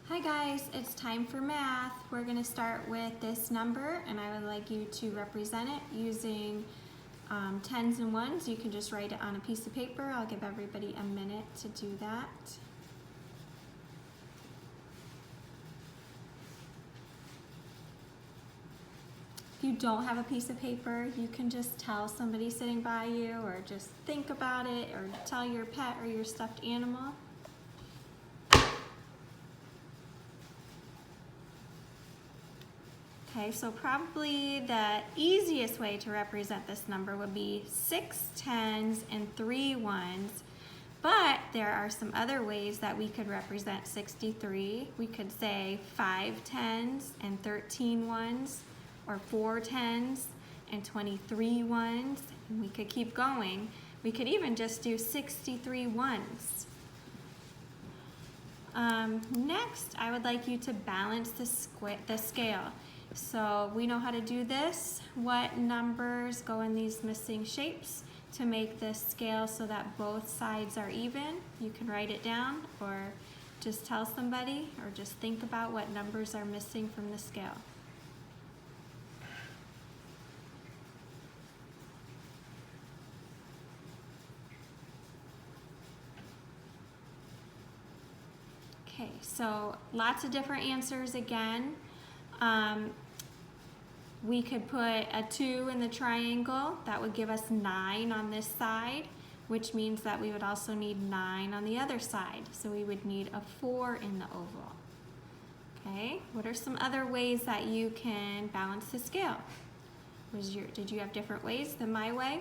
Hi guys, it's time for math. We're going to start with this number and I would like you to represent it using tens and ones. You can just write it on a piece of paper. I'll give everybody a minute to do that. If you don't have a piece of paper, you can just tell somebody sitting by you or just think about it or tell your pet or your stuffed animal. Okay, so probably the easiest way to represent this number would be 6 tens and 3 ones, but there are some other ways that we could represent 63. We could say 5 tens and 13 ones, or 4 tens and 23 ones, and we could keep going. We could even just do 63 ones. Next, I would like you to balance the scale. So we know how to do this. What numbers go in these missing shapes to make this scale so that both sides are even? You can write it down or just tell somebody or just think about what numbers are missing from the scale. Okay, so lots of different answers again. We could put a 2 in the triangle. That would give us 9 on this side, which means that we would also need 9 on the other side. So we would need a 4 in the oval. Okay, what are some other ways that you can balance the scale? Did you have different ways than my way?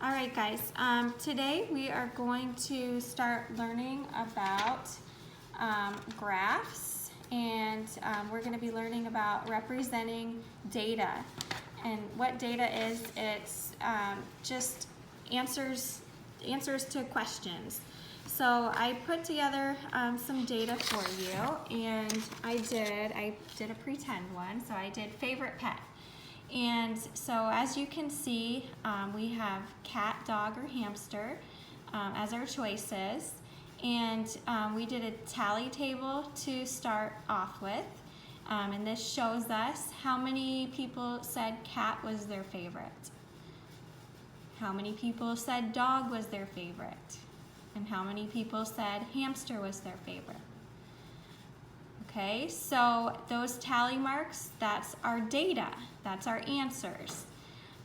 All right, guys, today we are going to start learning about graphs. And we're going to be learning about representing data. And what data is, it's just answers to questions. So I put together some data for you, and I did a pretend one. So I did favorite pet. And so as you can see, we have cat, dog, or hamster as our choices. And we did a tally table to start off with. And this shows us how many people said cat was their favorite. How many people said dog was their favorite. And how many people said hamster was their favorite. Okay, so those tally marks, that's our data. That's our answers.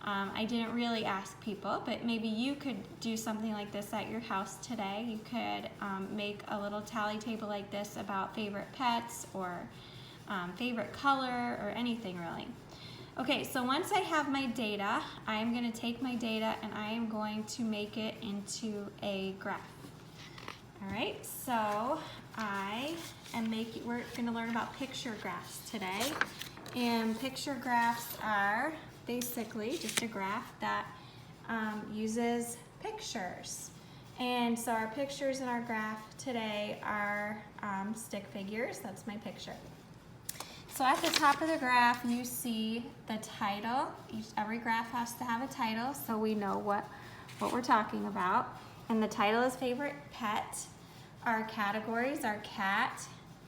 I didn't really ask people, but maybe you could do something like this at your house today. You could make a little tally table like this about favorite pets or favorite color or anything really. Okay, so once I have my data, I am going to take my data and I am going to make it into a graph. All right, so we're going to learn about picture graphs today. And picture graphs are basically just a graph that uses pictures. And so our pictures in our graph today are stick figures. That's my picture. So at the top of the graph, you see the title. Every graph has to have a title, so we know what we're talking about. And the title is favorite pet. Our categories are cat,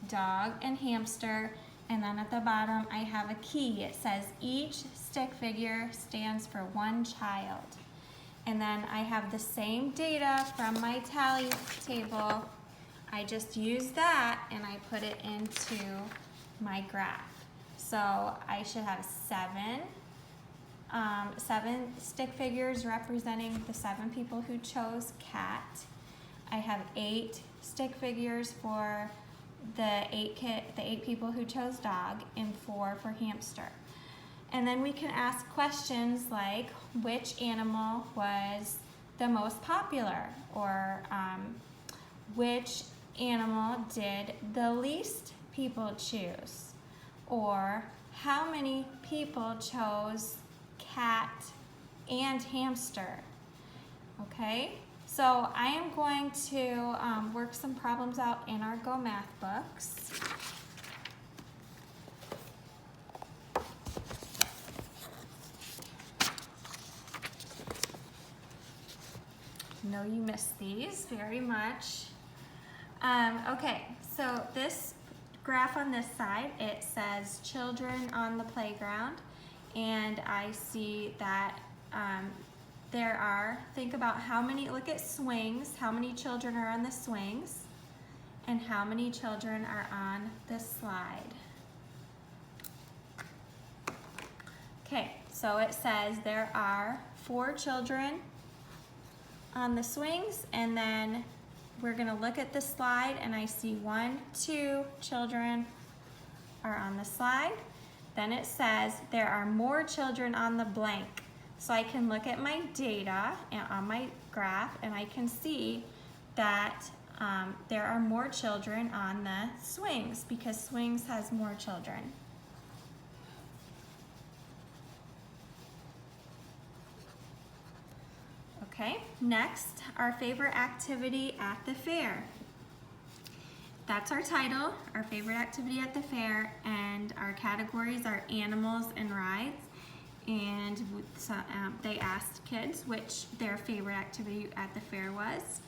dog, and hamster. And then at the bottom, I have a key. It says each stick figure stands for one child. And then I have the same data from my tally table. I just use that and I put it into my graph. So I should have seven stick figures representing the 7 people who chose cat. I have 8 stick figures for the 8 people who chose dog, and 4 for hamster. And then we can ask questions like, which animal was the most popular? Or which animal did the least people choose? Or how many people chose cat and hamster? Okay? So I am going to work some problems out in our Go Math books. I know you missed these very much. Okay, so this graph on this side, it says children on the playground, and I see that there are, think about how many, look at swings, how many children are on the swings, and how many children are on the slide. Okay, so it says there are 4 children on the swings, and then we're gonna look at the slide, and I see 1, 2 children are on the slide. Then it says there are more children on the blank. So I can look at my data on my graph, and I can see that there are more children on the swings because swings has more children. Okay, next, our favorite activity at the fair. That's our title, our favorite activity at the fair, and our categories are animals and rides. And so, they asked kids which their favorite activity at the fair was.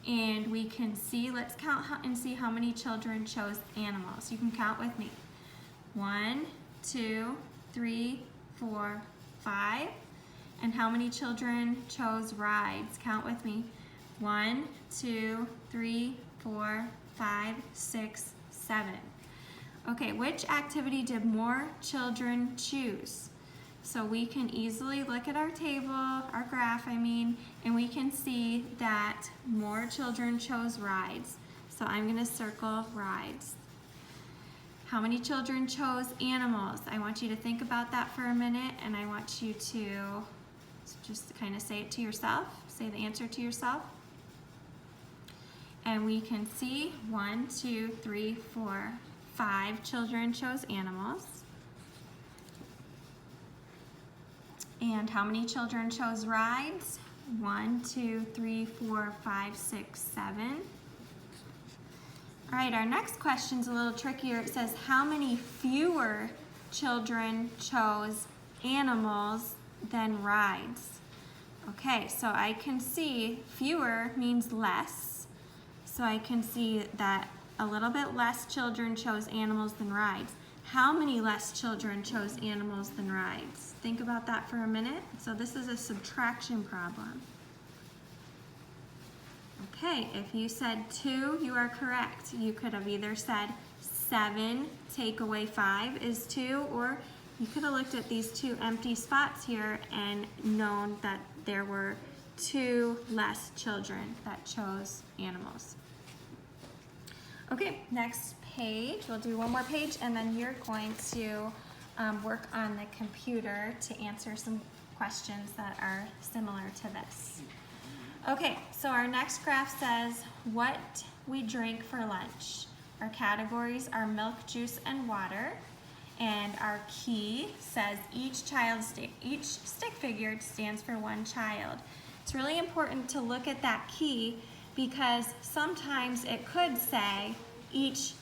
And we can see, let's count and see how many children chose animals. You can count with me. 1, 2, 3, 4, 5. And how many children chose rides? Count with me. 1, 2, 3, 4, 5, 6, 7. Okay, which activity did more children choose? So we can easily look at our table, our graph, and we can see that more children chose rides. So I'm gonna circle rides. How many children chose animals? I want you to think about that for a minute, and I want you to just kind of say it to yourself, say the answer to yourself. And we can see 1, 2, 3, 4, 5 children chose animals. And how many children chose rides? 1, 2, 3, 4, 5, 6, 7. All right, our next question's a little trickier. It says, how many fewer children chose animals than rides? Okay, so I can see fewer means less. So I can see that a little bit less children chose animals than rides. How many less children chose animals than rides? Think about that for a minute. So this is a subtraction problem. Okay, if you said 2, you are correct. You could have either said 7 take away 5 is 2, or you could have looked at these 2 empty spots here and known that there were 2 less children that chose animals. Okay, next page. We'll do one more page, and then you're going to work on the computer to answer some questions that are similar to this. Okay, so our next graph says what we drink for lunch. Our categories are milk, juice, and water. And our key says each stick figure stands for 1 child. It's really important to look at that key because sometimes it could say each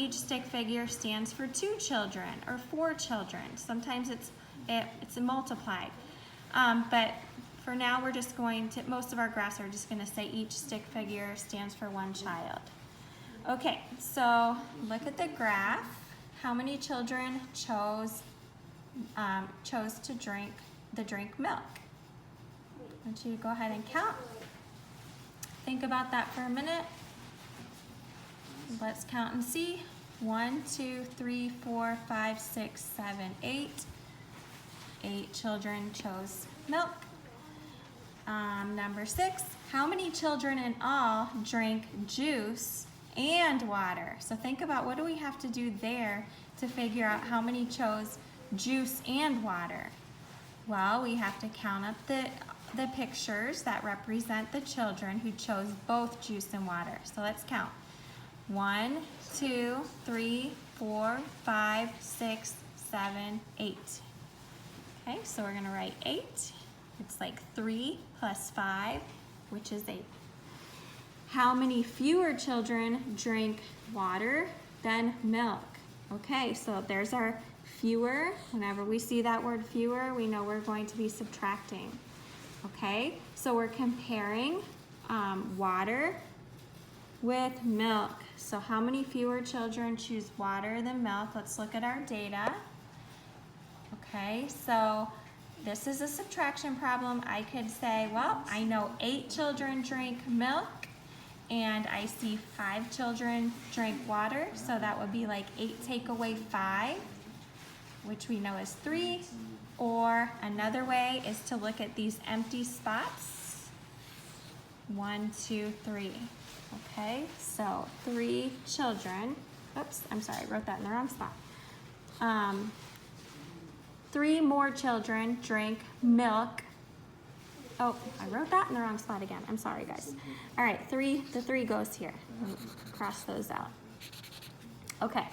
stick figure stands for 2 children or 4 children. Sometimes it's multiplied. But for now, we're just going to, most of our graphs are just going to say each stick figure stands for 1 child. Okay, so look at the graph. How many children chose to drink milk? I want you to go ahead and count. Think about that for a minute. Let's count and see. 1, 2, 3, 4, 5, 6, 7, 8. 8 children chose milk. Number 6, how many children in all drank juice and water? So think about what do we have to do there to figure out how many chose juice and water. Well, we have to count up the pictures that represent the children who chose both juice and water. So let's count. 1, 2, 3, 4, 5, 6, 7, 8. Okay, so we're gonna write 8. It's like 3 plus 5, which is 8. How many fewer children drink water than milk? Okay, so there's our fewer. Whenever we see that word fewer, we know we're going to be subtracting. Okay, so we're comparing water with milk. So how many fewer children choose water than milk? Let's look at our data. Okay, so this is a subtraction problem. I could say, well, I know 8 children drink milk and I see 5 children drink water. So that would be like 8 take away 5, which we know is 3. Or another way is to look at these empty spots. 1, 2, 3. Okay, so 3 children. Oops, I'm sorry, I wrote that in the wrong spot. 3 more children drink milk. Oh, I wrote that in the wrong spot again. I'm sorry, guys. All right, the 3 goes here. Cross those out. Okay,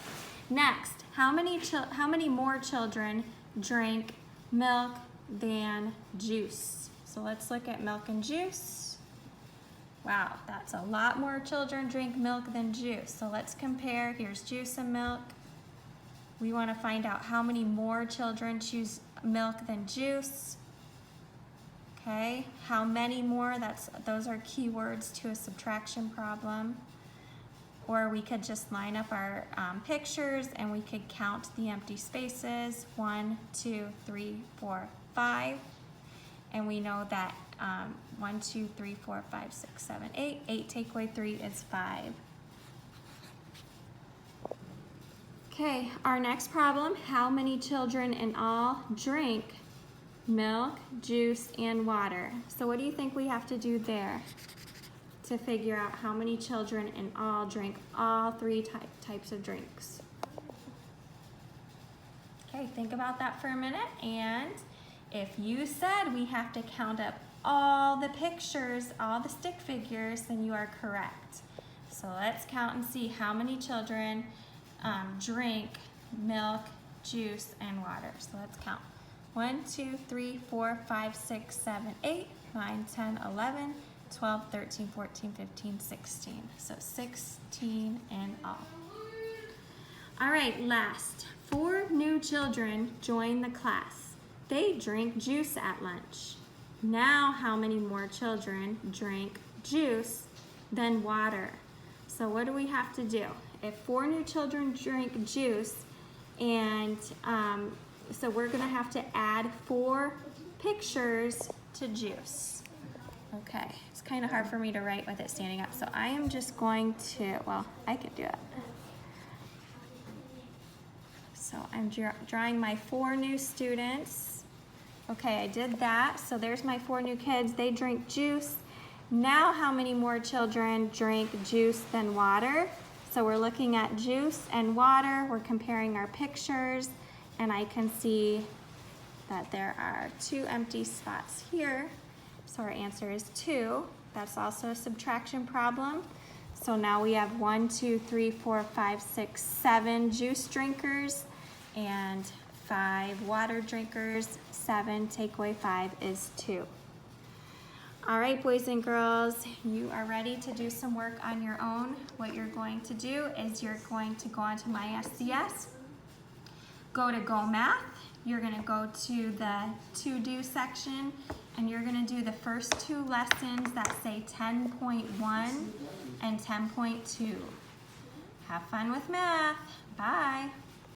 next, how many more children drink milk than juice? So let's look at milk and juice. Wow, that's a lot more children drink milk than juice. So let's compare. Here's juice and milk. We want to find out how many more children choose milk than juice. Okay, how many more? Those are keywords to a subtraction problem. Or we could just line up our pictures and we could count the empty spaces. 1, 2, 3, 4, 5. And we know that 1, 2, 3, 4, 5, 6, 7, 8. 8 take away 3 is 5. Okay, our next problem, how many children in all drink milk, juice, and water? So what do you think we have to do there to figure out how many children in all drink all 3 types of drinks? Okay, think about that for a minute, and if you said we have to count up all the pictures, all the stick figures, then you are correct. So let's count and see how many children drink milk, juice, and water. So let's count. 1, 2, 3, 4, 5, 6, 7, 8, 9, 10, 11, 12, 13, 14, 15, 16. So 16 in all. All right, last. 4 new children join the class. They drink juice at lunch. Now how many more children drink juice than water? So what do we have to do? If 4 new children drink juice, and so we're gonna have to add 4 pictures to juice. Okay, it's kind of hard for me to write with it standing up, so I am just going to, well, I can do it. So I'm drawing my 4 new students. Okay, I did that, so there's my 4 new kids. They drink juice. Now how many more children drink juice than water? So we're looking at juice and water. We're comparing our pictures, and I can see that there are 2 empty spots here. So our answer is 2. That's also a subtraction problem. So now we have 1, 2, 3, 4, 5, 6, 7 juice drinkers and 5 water drinkers. 7 take away 5 is 2. All right, boys and girls, you are ready to do some work on your own. What you're going to do is you're going to go onto MySCS, go to Go Math. You're going to go to the To Do section, and you're going to do the first 2 lessons that say 10.1 and 10.2. Have fun with math. Bye.